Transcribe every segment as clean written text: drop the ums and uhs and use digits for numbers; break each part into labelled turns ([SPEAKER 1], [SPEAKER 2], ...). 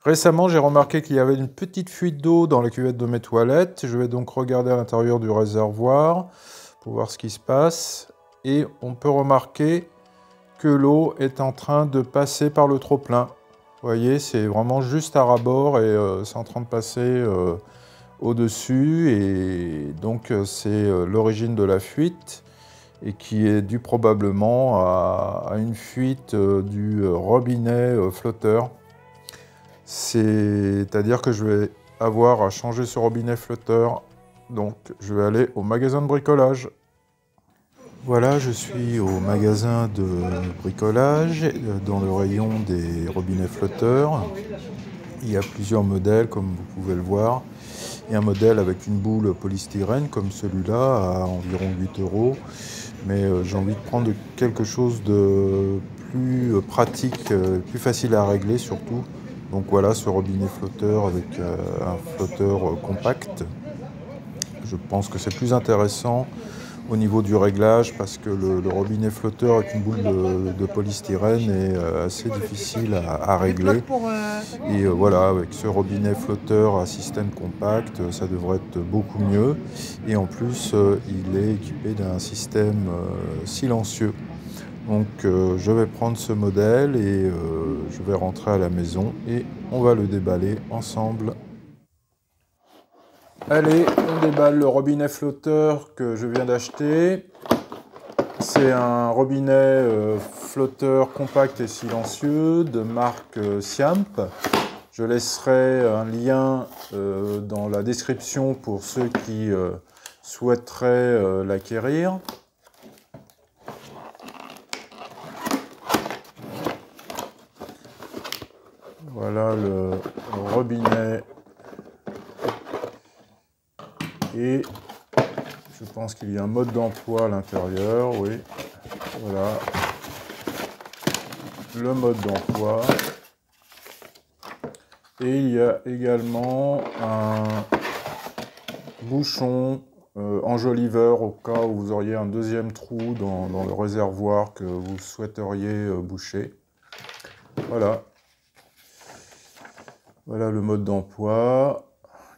[SPEAKER 1] Récemment, j'ai remarqué qu'il y avait une petite fuite d'eau dans la cuvette de mes toilettes. Je vais donc regarder à l'intérieur du réservoir pour voir ce qui se passe. Et on peut remarquer que l'eau est en train de passer par le trop-plein. Vous voyez, c'est vraiment juste à ras-bord et c'est en train de passer au-dessus. Et donc, c'est l'origine de la fuite et qui est due probablement à une fuite du robinet flotteur. C'est-à-dire que je vais avoir à changer ce robinet flotteur. Donc, je vais aller au magasin de bricolage. Voilà, je suis au magasin de bricolage, dans le rayon des robinets flotteurs. Il y a plusieurs modèles, comme vous pouvez le voir. Il y a un modèle avec une boule polystyrène, comme celui-là, à environ 8 €. Mais j'ai envie de prendre quelque chose de plus pratique, plus facile à régler surtout. Donc voilà, ce robinet flotteur avec un flotteur compact. Je pense que c'est plus intéressant au niveau du réglage parce que le robinet flotteur avec une boule de polystyrène est assez difficile à régler. Et voilà, avec ce robinet flotteur à système compact, ça devrait être beaucoup mieux. Et en plus, il est équipé d'un système silencieux. Donc je vais prendre ce modèle et je vais rentrer à la maison et on va le déballer ensemble. Allez, on déballe le robinet flotteur que je viens d'acheter. C'est un robinet flotteur compact et silencieux de marque Siamp. Je laisserai un lien dans la description pour ceux qui souhaiteraient l'acquérir. Voilà le robinet. Et je pense qu'il y a un mode d'emploi à l'intérieur, oui. Voilà. Le mode d'emploi. Et il y a également un bouchon enjoliveur au cas où vous auriez un deuxième trou dans le réservoir que vous souhaiteriez boucher. Voilà. Voilà le mode d'emploi.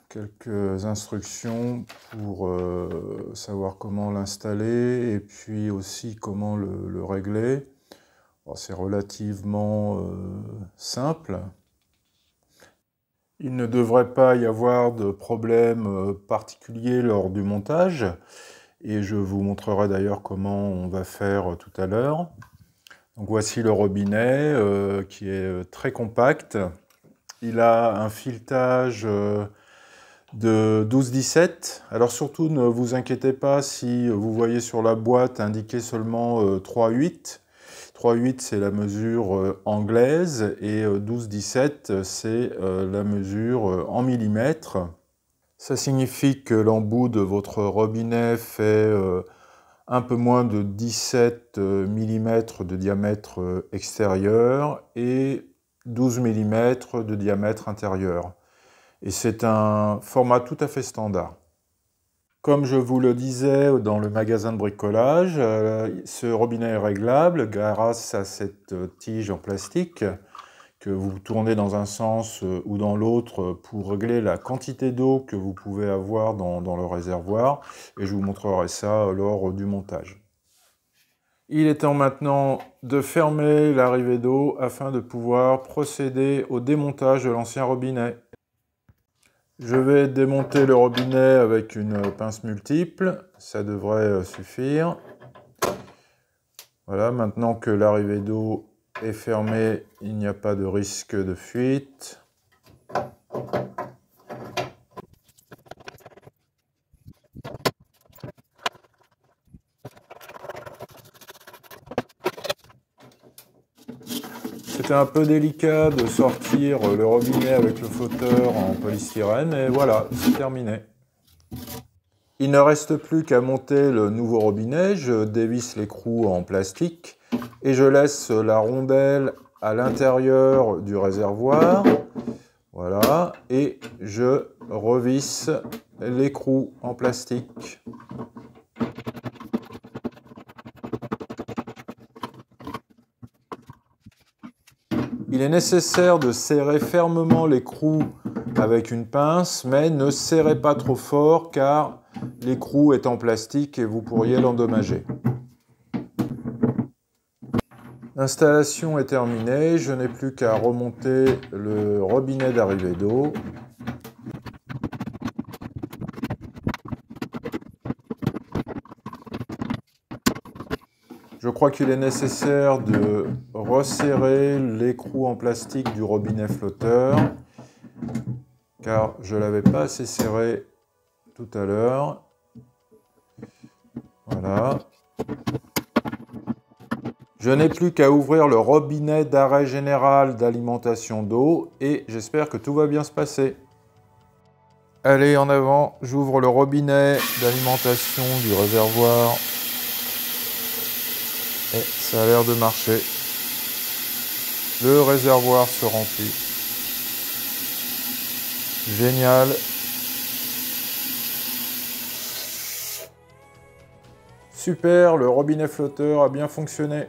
[SPEAKER 1] Quelques instructions pour savoir comment l'installer et puis aussi comment le régler. Bon, c'est relativement simple. Il ne devrait pas y avoir de problème particulier lors du montage et je vous montrerai d'ailleurs comment on va faire tout à l'heure. Donc voici le robinet qui est très compact. Il a un filetage de 12-17. Alors surtout ne vous inquiétez pas si vous voyez sur la boîte indiqué seulement 3-8. 3-8 c'est la mesure anglaise et 12-17 c'est la mesure en millimètres. Ça signifie que l'embout de votre robinet fait un peu moins de 17 mm de diamètre extérieur et 12 mm de diamètre intérieur. Et c'est un format tout à fait standard. Comme je vous le disais dans le magasin de bricolage, ce robinet est réglable grâce à cette tige en plastique que vous tournez dans un sens ou dans l'autre pour régler la quantité d'eau que vous pouvez avoir dans le réservoir. Et je vous montrerai ça lors du montage. Il est temps maintenant de fermer l'arrivée d'eau afin de pouvoir procéder au démontage de l'ancien robinet. Je vais démonter le robinet avec une pince multiple, ça devrait suffire. Voilà, maintenant que l'arrivée d'eau est fermée, il n'y a pas de risque de fuite. C'était un peu délicat de sortir le robinet avec le flotteur en polystyrène, et voilà, c'est terminé. Il ne reste plus qu'à monter le nouveau robinet, je dévisse l'écrou en plastique et je laisse la rondelle à l'intérieur du réservoir. Voilà, et je revisse l'écrou en plastique. Il est nécessaire de serrer fermement l'écrou avec une pince, mais ne serrez pas trop fort car l'écrou est en plastique et vous pourriez l'endommager. L'installation est terminée, je n'ai plus qu'à remonter le robinet d'arrivée d'eau. Je crois qu'il est nécessaire de resserrer l'écrou en plastique du robinet flotteur, car je ne l'avais pas assez serré tout à l'heure. Voilà. Je n'ai plus qu'à ouvrir le robinet d'arrêt général d'alimentation d'eau et j'espère que tout va bien se passer. Allez, en avant, j'ouvre le robinet d'alimentation du réservoir. Et ça a l'air de marcher. Le réservoir se remplit. Génial. Super, le robinet flotteur a bien fonctionné.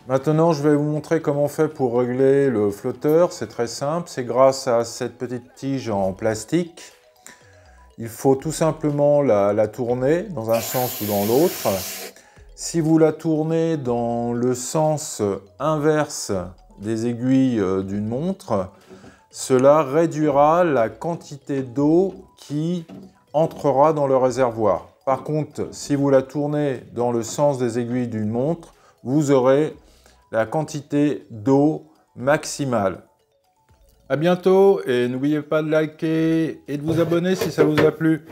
[SPEAKER 1] Maintenant, je vais vous montrer comment on fait pour régler le flotteur. C'est très simple, c'est grâce à cette petite tige en plastique. Il faut tout simplement la tourner dans un sens ou dans l'autre. Si vous la tournez dans le sens inverse des aiguilles d'une montre, cela réduira la quantité d'eau qui entrera dans le réservoir. Par contre, si vous la tournez dans le sens des aiguilles d'une montre, vous aurez la quantité d'eau maximale. À bientôt et n'oubliez pas de liker et de vous abonner si ça vous a plu.